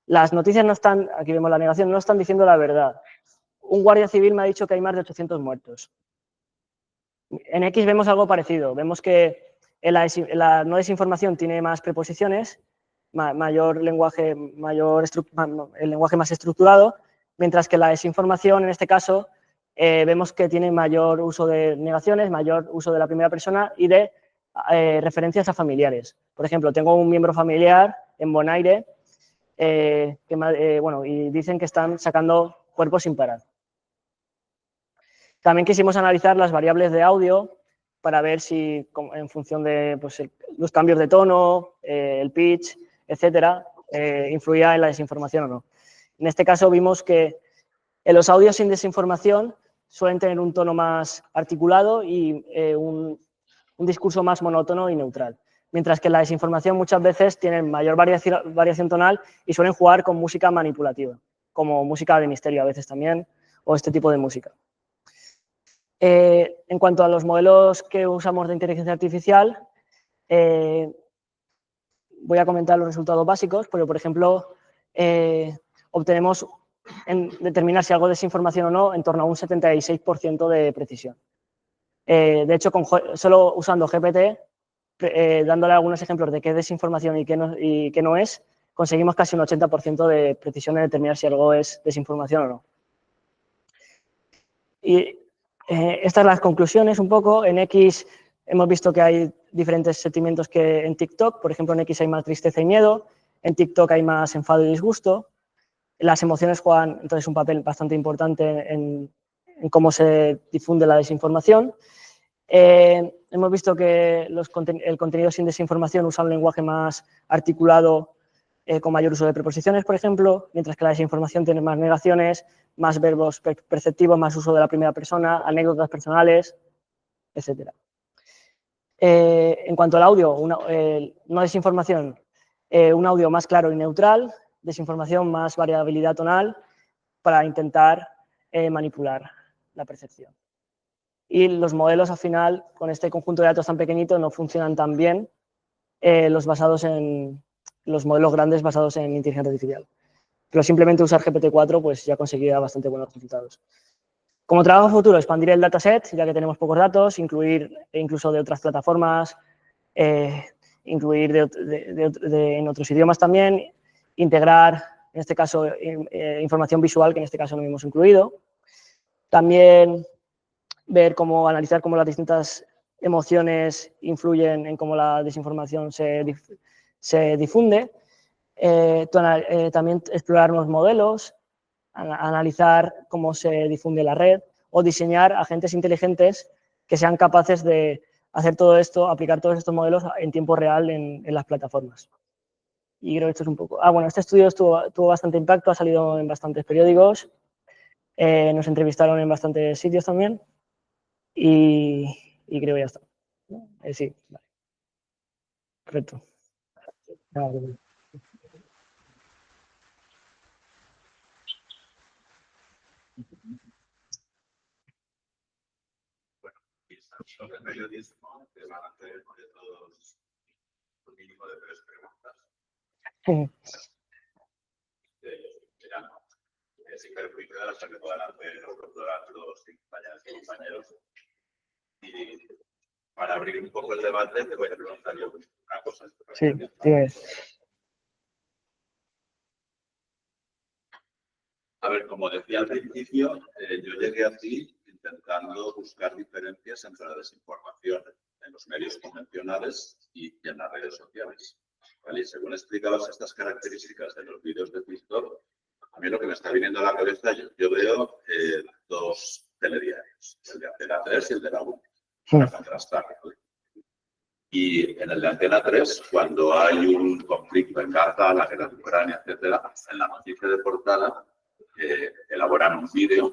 Las noticias no están, aquí vemos la negación, no están diciendo la verdad. Un guardia civil me ha dicho que hay más de 800 muertos. En X vemos algo parecido. Vemos que la no desinformación tiene más preposiciones, el lenguaje más estructurado, mientras que la desinformación, en este caso, vemos que tiene mayor uso de negaciones, mayor uso de la primera persona y de referencias a familiares. Por ejemplo, tengo un miembro familiar en Bonaire y dicen que están sacando cuerpos sin parar. También quisimos analizar las variables de audio para ver si, en función de pues, los cambios de tono, el pitch, etcétera, influía en la desinformación o no. En este caso vimos que en los audios sin desinformación suelen tener un tono más articulado y un discurso más monótono y neutral, mientras que la desinformación muchas veces tiene mayor variación tonal y suelen jugar con música manipulativa, como música de misterio a veces también, o este tipo de música. En cuanto a los modelos que usamos de inteligencia artificial, voy a comentar los resultados básicos, pero, por ejemplo, obtenemos en determinar si algo es desinformación o no en torno a un 76% de precisión. De hecho, solo usando GPT, dándole algunos ejemplos de qué es desinformación y qué no es, conseguimos casi un 80% de precisión en determinar si algo es desinformación o no. Y estas son las conclusiones un poco. En X hemos visto que hay diferentes sentimientos que en TikTok. Por ejemplo, en X hay más tristeza y miedo. En TikTok hay más enfado y disgusto. Las emociones juegan entonces un papel bastante importante en cómo se difunde la desinformación. Hemos visto que el contenido sin desinformación usa un lenguaje más articulado, con mayor uso de preposiciones, por ejemplo, mientras que la desinformación tiene más negaciones, más verbos perceptivos, más uso de la primera persona, anécdotas personales, etc. En cuanto al audio, no desinformación, un audio más claro y neutral, desinformación más variabilidad tonal para intentar manipular la percepción. Y los modelos, al final, con este conjunto de datos tan pequeñito, no funcionan tan bien los modelos grandes basados en inteligencia artificial. Pero simplemente usar GPT-4 pues, ya conseguirá bastante buenos resultados. Como trabajo futuro, expandir el dataset, ya que tenemos pocos datos, incluir incluso de otras plataformas, incluir en otros idiomas también, integrar, en este caso, información visual, que en este caso no hemos incluido. También analizar cómo las distintas emociones influyen en cómo la desinformación se difunde. También explorar nuevos modelos, analizar cómo se difunde la red o diseñar agentes inteligentes que sean capaces de hacer todo esto, aplicar todos estos modelos en tiempo real en las plataformas. Y creo que esto es un poco... bueno, este estudio tuvo bastante impacto, ha salido en bastantes periódicos, nos entrevistaron en bastantes sitios también y creo que ya está. Sí, vale. Correcto. Sobre el periodismo, que van a hacer de todos un mínimo de 3 preguntas. Sin perjuicio de las que puedan hacer los compañeros y compañeros. Y para abrir un poco el debate, te voy a preguntar yo una cosa. Sí, tienes. A ver, como decía al principio, yo llegué aquí intentando buscar diferencias entre la desinformación en los medios convencionales y en las redes sociales. ¿Vale? Y según explicabas estas características de los vídeos de TikTok, a mí lo que me está viniendo a la cabeza, yo veo 2 telediarios, el de Antena 3 y el de la 1. para contrastar. Y en el de Antena 3, cuando hay un conflicto en Gaza, la guerra de Ucrania, etcétera, en la noticia de portada elaboran un vídeo,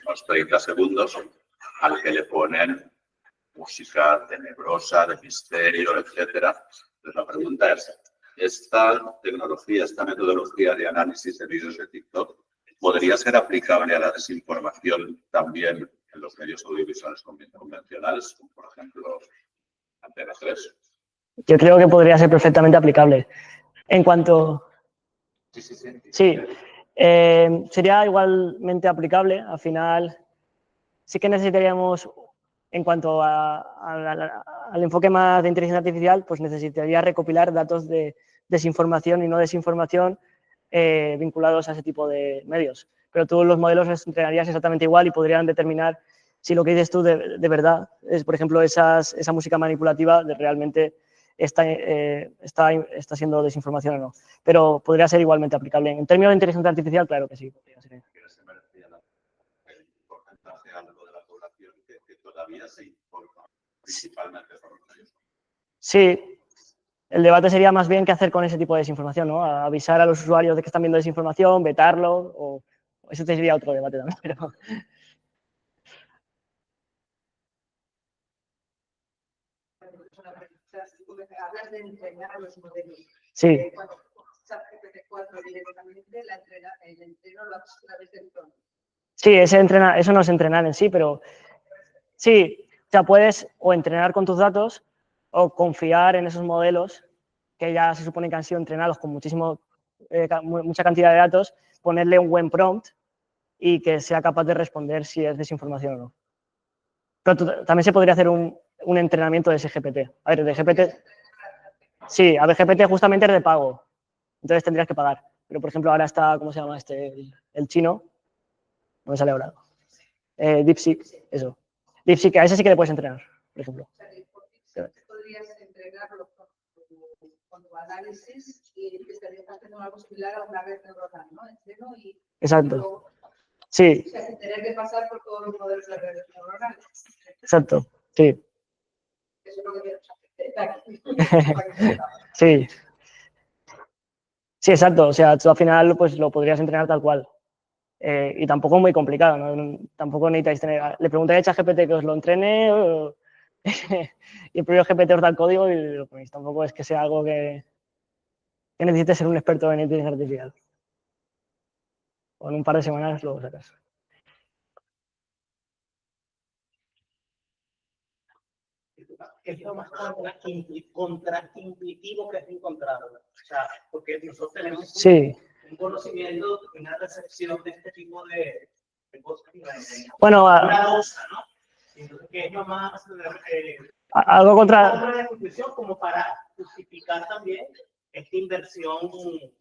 unos 30 segundos, al que le ponen música tenebrosa, de misterio, etcétera. Entonces la pregunta es, ¿esta tecnología, esta metodología de análisis de vídeos de TikTok podría ser aplicable a la desinformación también en los medios audiovisuales convencionales, como por ejemplo Antena 3? Yo creo que podría ser perfectamente aplicable. En cuanto... Sí, sería igualmente aplicable. Al final, sí que necesitaríamos, en cuanto al enfoque más de inteligencia artificial, pues necesitaría recopilar datos de desinformación y no desinformación vinculados a ese tipo de medios. Pero tú los modelos los entrenarías exactamente igual y podrían determinar si lo que dices tú de verdad es, por ejemplo, esa música manipulativa de realmente está siendo desinformación o no. Pero podría ser igualmente aplicable. En términos de inteligencia artificial, claro que sí. Podría ser. El porcentaje alto de la población que todavía se informa principalmente por los medios. Sí, el debate sería más bien qué hacer con ese tipo de desinformación, ¿no? Avisar a los usuarios de que están viendo desinformación, vetarlo, o eso sería otro debate también, pero... Hablas de entrenar a los modelos. Sí. Cuando usas GPT-4 directamente, el entreno lo haces a través del tono. Sí, eso no es entrenar en sí, pero sí, o sea, puedes o entrenar con tus datos o confiar en esos modelos que ya se supone que han sido entrenados con mucha cantidad de datos, ponerle un buen prompt y que sea capaz de responder si es desinformación o no. Pero también se podría hacer un entrenamiento de ese GPT. A ver, de GPT... Sí, a ver, GPT justamente es de pago. Entonces tendrías que pagar. Pero, por ejemplo, ahora está, ¿cómo se llama este? El chino. No me sale ahora. DeepSeek, eso. DeepSeek, a ese sí que le puedes entrenar, por ejemplo. Podrías entrenarlo con tu análisis y estarías haciendo algo similar a una red neuronal, ¿no? Entreno y... Exacto. Sí. O sea, sin tener que pasar por todos los modelos de redes neuronales. Exacto, sí. Eso es lo que quiero saber. Sí. Sí, exacto. O sea, tú al final pues lo podrías entrenar tal cual. Y tampoco es muy complicado, ¿no? Tampoco necesitáis tener... Le preguntáis a ChatGPT que os lo entrene y el propio GPT os da el código y lo ponéis. Tampoco es que sea algo que necesite ser un experto en inteligencia artificial. O en un par de semanas lo sacas. Es lo más contraintuitivo que has encontrado. O sea, porque nosotros tenemos un conocimiento, una recepción de este tipo de cosas. Bueno, una cosa, ¿no? Entonces, que es lo más... algo contra... de intuición como para justificar también esta inversión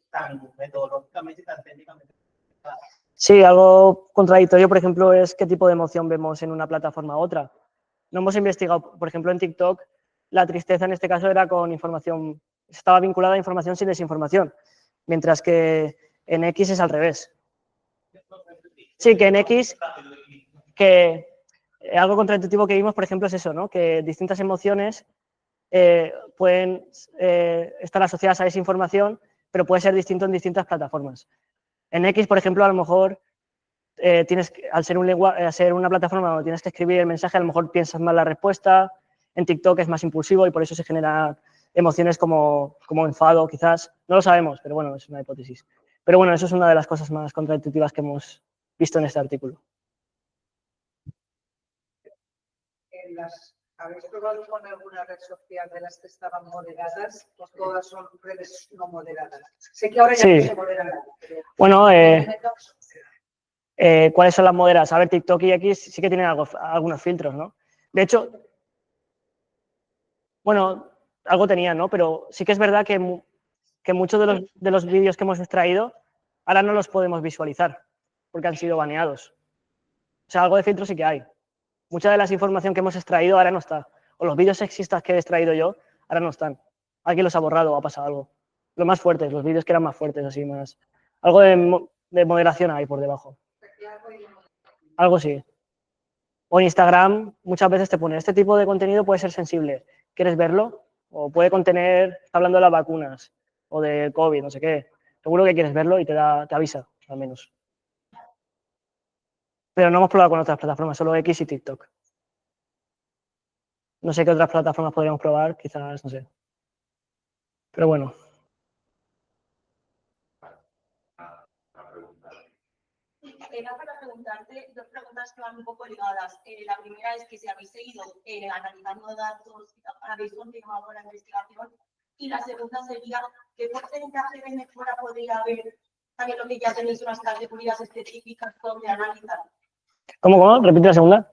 tan metodológicamente y tan técnicamente. Sí, algo contradictorio, por ejemplo, es qué tipo de emoción vemos en una plataforma u otra. No hemos investigado, por ejemplo, en TikTok, la tristeza en este caso era con información, estaba vinculada a información sin desinformación, mientras que en X es al revés. Sí, que en X, que algo contraintuitivo que vimos, por ejemplo, es eso, ¿no? Que distintas emociones pueden estar asociadas a desinformación, pero puede ser distinto en distintas plataformas. En X, por ejemplo, a lo mejor al ser una plataforma donde tienes que escribir el mensaje, a lo mejor piensas mal la respuesta. En TikTok es más impulsivo y por eso se generan emociones como enfado, quizás. No lo sabemos, pero bueno, es una hipótesis. Pero bueno, eso es una de las cosas más contraintuitivas que hemos visto en este artículo. ¿Habéis probado con alguna red social de las que estaban moderadas? Pues todas son redes no moderadas. Sé que ahora ya no se moderan. Bueno, ¿cuáles son las moderadas? A ver, TikTok y X sí que tienen algunos filtros, ¿no? De hecho, bueno, algo tenían, ¿no? Pero sí que es verdad que muchos de los vídeos que hemos extraído ahora no los podemos visualizar porque han sido baneados. O sea, algo de filtro sí que hay. Mucha de la información que hemos extraído ahora no está. O los vídeos sexistas que he extraído yo ahora no están. Alguien los ha borrado o ha pasado algo. Los más fuertes, los vídeos que eran más fuertes, así más. Algo de moderación hay por debajo. Algo sí. O en Instagram muchas veces te pone, este tipo de contenido puede ser sensible, ¿quieres verlo? O puede contener, está hablando de las vacunas o del COVID, no sé qué. Seguro que quieres verlo y te avisa, al menos. Pero no hemos probado con otras plataformas, solo X y TikTok. No sé qué otras plataformas podríamos probar, quizás, no sé. Pero bueno. Era para preguntarte dos preguntas que van un poco ligadas. La primera es que si habéis seguido analizando datos, habéis continuado con la investigación. Y la segunda sería, ¿qué porcentaje de mejora podría haber también lo que ya tenéis unas categorías específicas donde analizar? ¿Cómo? Repite la segunda.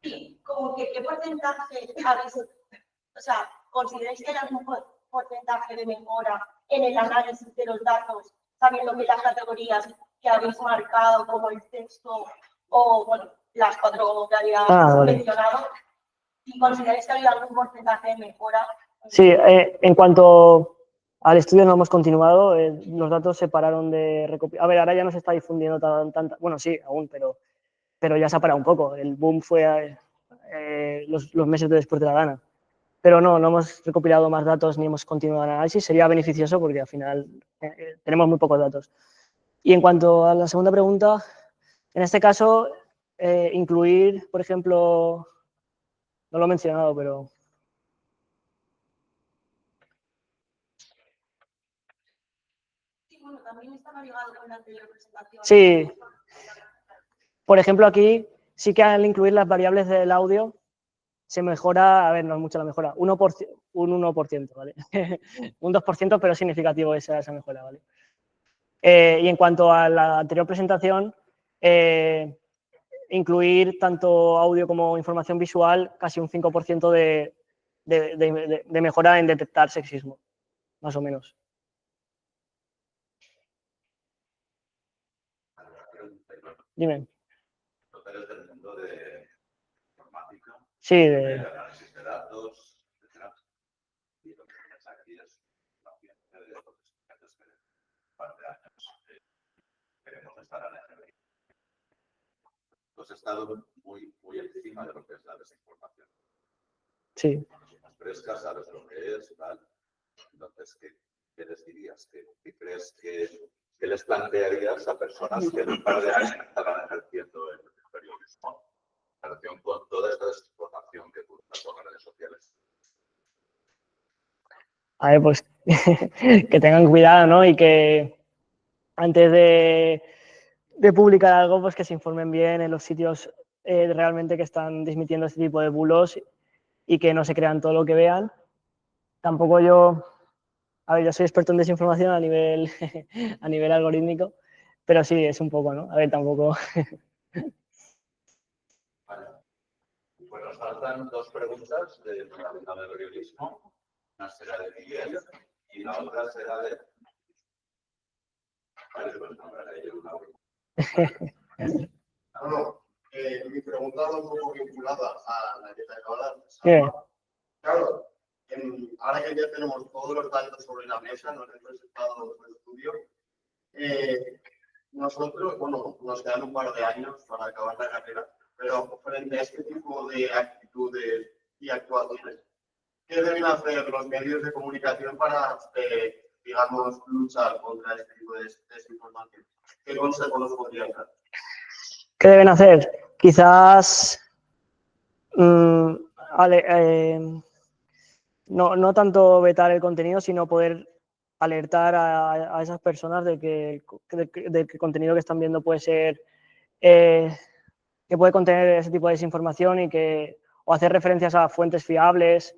Sí, como que qué porcentaje habéis, o sea, ¿consideráis que hay algún porcentaje de mejora en el análisis de los datos, sabiendo que las categorías que habéis marcado, como el texto o bueno, las 4 que había mencionado, y consideráis que ha habido algún porcentaje de mejora? Sí, en cuanto al estudio no hemos continuado, los datos se pararon de recopilar. A ver, ahora ya no se está difundiendo tanta, bueno, sí, aún, pero ya se ha parado un poco. El boom fue los meses después de la gana. Pero no hemos recopilado más datos ni hemos continuado el análisis. Sería beneficioso porque al final tenemos muy pocos datos. Y en cuanto a la segunda pregunta, en este caso, incluir, por ejemplo, no lo he mencionado, pero... Sí, bueno, también estaba ligado con la anterior presentación. Sí. Por ejemplo, aquí sí que al incluir las variables del audio se mejora, a ver, no es mucho la mejora, un 1%, ¿vale? Un 2%, pero es significativo esa mejora, ¿vale? Y en cuanto a la anterior presentación, incluir tanto audio como información visual, casi un 5% de mejora en detectar sexismo, más o menos. Dime. Del mundo de informática, Sí, de análisis de datos, etcétera. Y lo que tienes aquí es la audiencia de los estudiantes que un par de años queremos estar en el medio. Pues he estado muy encima de lo que es la desinformación. Sí. Las frescas, sabes lo que es, tal. Entonces, ¿qué les dirías? ¿Qué crees que les plantearías a personas que en un par de años estaban ejerciendo el periodismo en relación con toda esta desinformación que pulsa por las redes sociales? A ver, pues que tengan cuidado, ¿no? Y que antes de publicar algo, pues que se informen bien en los sitios realmente que están desmitiendo este tipo de bulos y que no se crean todo lo que vean. Tampoco yo soy experto en desinformación a nivel algorítmico, pero sí, es un poco, ¿no? A ver, tampoco... Vale. Pues nos faltan dos preguntas de la de periodismo. Una será de Miguel y la otra será de... Vale, pues nombraré yo una última. Bueno, mi pregunta va un poco vinculada a la que te acabo de dar. Claro, ahora que ya tenemos todos los datos sobre la mesa, nos hemos presentado el estudio, nosotros, bueno, nos quedan un par de años para acabar la carrera, pero frente a este tipo de actitudes y actuaciones, ¿qué deben hacer los medios de comunicación para, digamos, luchar contra este tipo de desinformación? ¿Qué consejos nos podrían dar? ¿Qué deben hacer? Quizás no tanto vetar el contenido, sino poder alertar a esas personas de que el contenido que están viendo puede ser que puede contener ese tipo de desinformación o hacer referencias a fuentes fiables.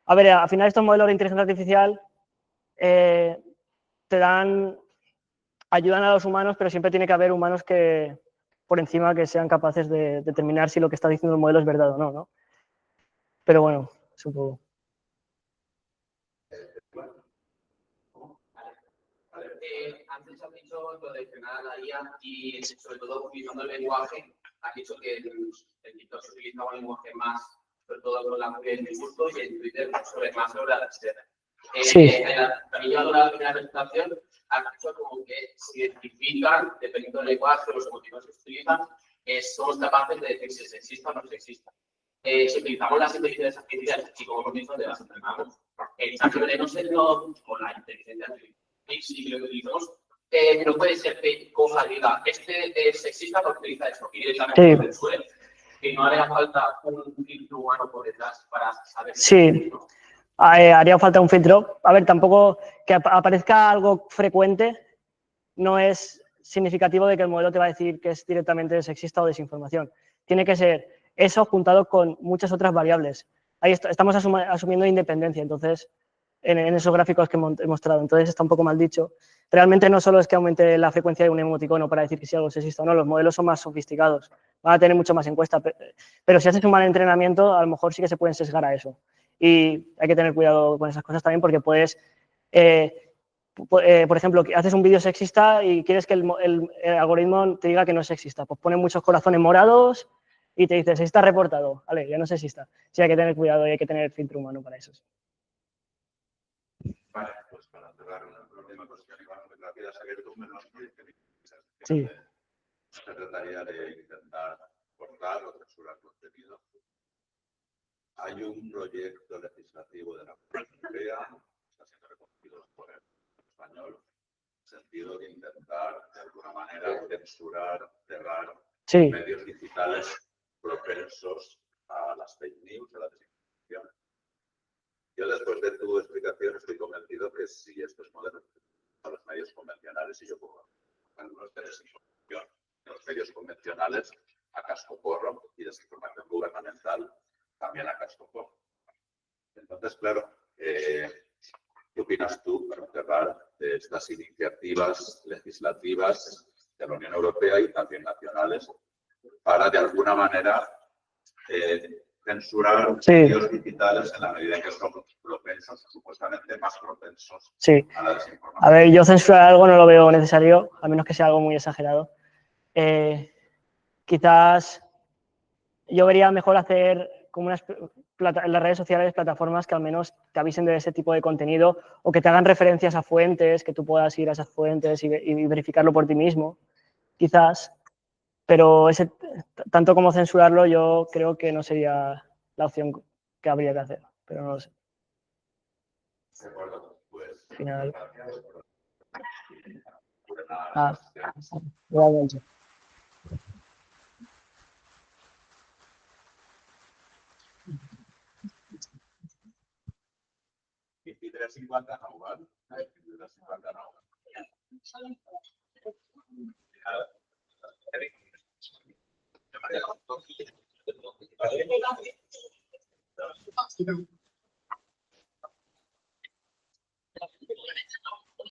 A ver, al final estos modelos de inteligencia artificial ayudan a los humanos, pero siempre tiene que haber humanos que por encima que sean capaces de determinar si lo que está diciendo el modelo es verdad o no, ¿no? Pero bueno, es un poco... Antes has dicho lo de frenar a la IA y sobre todo utilizando el lenguaje, has dicho que en TikTok se utiliza un lenguaje más, sobre todo con la del discurso y en Twitter más sobre la tercera. También llevando la primera presentación, has dicho como que se identifican, dependiendo del lenguaje, los motivos que se utilizan, somos capaces de decir si es sexista o no es sexista. Si utilizamos las inteligencias artificiales, y como hemos dicho, de las entrenamos, el chat de no ser o la inteligencia artificial, si lo utilizamos, no puede ser que cosa diga, este es sexista porque utiliza esto, y directamente lo censure, que no haría falta un filtro humano por detrás para saber. Sí, haría falta un filtro. A ver, tampoco que aparezca algo frecuente no es significativo de que el modelo te va a decir que es directamente sexista o desinformación. Tiene que ser eso juntado con muchas otras variables. Ahí estamos asumiendo independencia, entonces, en esos gráficos que he mostrado. Entonces, está un poco mal dicho. Realmente no solo es que aumente la frecuencia de un emoticono para decir que si algo es sexista o no, los modelos son más sofisticados, van a tener mucho más encuesta. Pero si haces un mal entrenamiento, a lo mejor sí que se pueden sesgar a eso. Y hay que tener cuidado con esas cosas también porque puedes... por ejemplo, haces un vídeo sexista y quieres que el algoritmo te diga que no es sexista. Pues pone muchos corazones morados y te dice, sexista reportado. Vale, ya no es sexista. Sí, hay que tener cuidado y hay que tener filtro humano para eso. Vale, pues para cerrar una última cuestión, Iván, muy rápida, saber tú menos Sí. se trataría de intentar cortar o censurar contenido. Hay un proyecto legislativo de la Unión Europea, está siendo reconocido por el español, en el sentido de intentar, de alguna manera, censurar, cerrar medios digitales propensos a las fake news, a la desinformación. Yo, después de tu explicación, estoy convencido que si estos modelos a los medios convencionales, y yo pongo algunos de desinformación en los medios convencionales a casco porro y desinformación gubernamental también a casco porro. Entonces, claro, ¿qué opinas tú para cerrar de estas iniciativas legislativas de la Unión Europea y también nacionales para, de alguna manera, censurar medios digitales en la medida en que son propensos, supuestamente más propensos a la desinformación? A ver, yo censurar algo no lo veo necesario, a menos que sea algo muy exagerado. Quizás yo vería mejor hacer como en las redes sociales plataformas que al menos te avisen de ese tipo de contenido o que te hagan referencias a fuentes, que tú puedas ir a esas fuentes y verificarlo por ti mismo, quizás. Pero tanto como censurarlo, yo creo que no sería la opción que habría que hacer, pero no lo sé. De acuerdo, pues. Final. Igualmente.